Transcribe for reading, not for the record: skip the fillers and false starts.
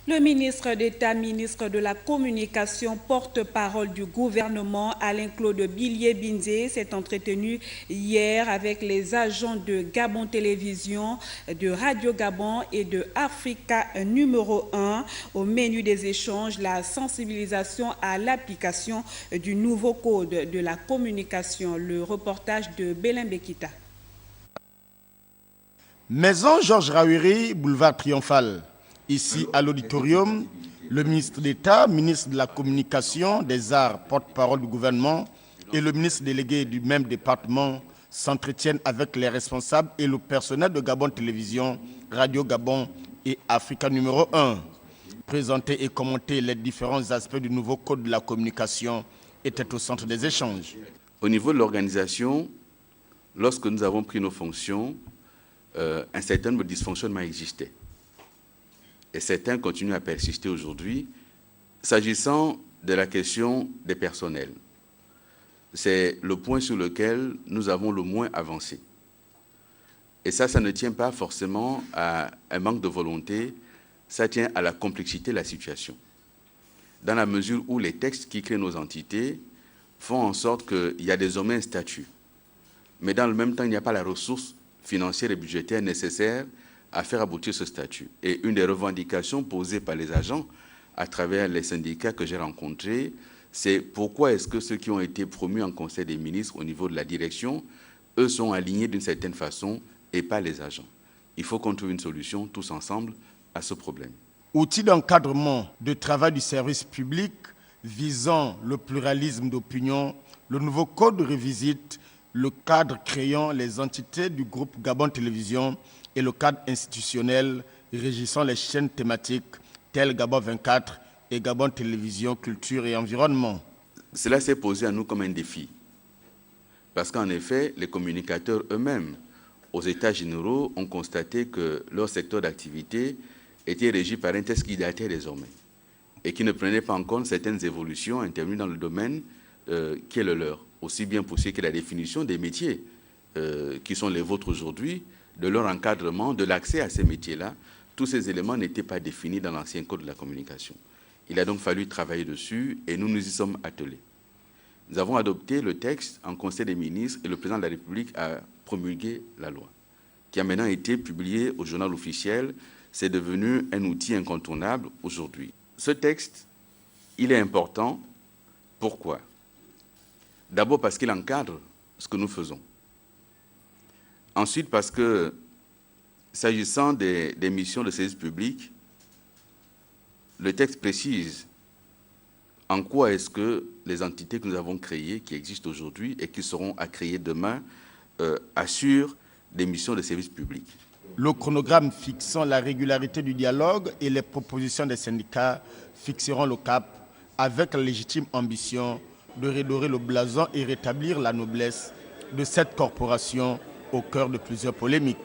Le ministre d'État, ministre de la Communication, porte-parole du gouvernement, Alain-Claude Billiet-Binzé, s'est entretenu hier avec les agents de Gabon Télévision, de Radio Gabon et de Africa numéro 1. Au menu des échanges, la sensibilisation à l'application du nouveau code de la communication. Le reportage de Bélin Bekita. Maison Georges Rawiri, boulevard Triomphal. Ici, à l'auditorium, le ministre d'État, ministre de la Communication, des Arts, porte-parole du gouvernement et le ministre délégué du même département s'entretiennent avec les responsables et le personnel de Gabon Télévision, Radio Gabon et Africa numéro 1. Présenter et commenter les différents aspects du nouveau code de la communication était au centre des échanges. Au niveau de l'organisation, lorsque nous avons pris nos fonctions, un certain nombre de dysfonctionnements existaient. Et certains continuent à persister aujourd'hui. S'agissant de la question des personnels, c'est le point sur lequel nous avons le moins avancé. Et ça ne tient pas forcément à un manque de volonté, ça tient à la complexité de la situation. Dans la mesure où les textes qui créent nos entités font en sorte qu'il y a désormais un statut. Mais dans le même temps, il n'y a pas la ressource financière et budgétaire nécessaire à faire aboutir ce statut. Et une des revendications posées par les agents à travers les syndicats que j'ai rencontrés, c'est pourquoi est-ce que ceux qui ont été promus en Conseil des ministres au niveau de la direction, eux sont alignés d'une certaine façon et pas les agents. Il faut qu'on trouve une solution tous ensemble à ce problème. Outil d'encadrement de travail du service public visant le pluralisme d'opinion, le nouveau code revisite le cadre créant les entités du groupe Gabon Télévision et le cadre institutionnel régissant les chaînes thématiques telles Gabon 24 et Gabon Télévision, Culture et Environnement. Cela s'est posé à nous comme un défi. Parce qu'en effet, les communicateurs eux-mêmes, aux États généraux, ont constaté que leur secteur d'activité était régi par un texte qui datait désormais et qui ne prenait pas en compte certaines évolutions intervenues dans le domaine qui est le leur. Aussi bien pour ce qui est la définition des métiers qui sont les vôtres aujourd'hui, de leur encadrement, de l'accès à ces métiers-là. Tous ces éléments n'étaient pas définis dans l'ancien code de la communication. Il a donc fallu travailler dessus et nous nous y sommes attelés. Nous avons adopté le texte en Conseil des ministres et le président de la République a promulgué la loi, qui a maintenant été publiée au journal officiel. C'est devenu un outil incontournable aujourd'hui. Ce texte, il est important. Pourquoi ? D'abord parce qu'il encadre ce que nous faisons. Ensuite, parce que, s'agissant des missions de service public, le texte précise en quoi est-ce que les entités que nous avons créées, qui existent aujourd'hui et qui seront à créer demain, assurent des missions de service public. Le chronogramme fixant la régularité du dialogue et les propositions des syndicats fixeront le cap avec la légitime ambition de redorer le blason et rétablir la noblesse de cette corporation au cœur de plusieurs polémiques.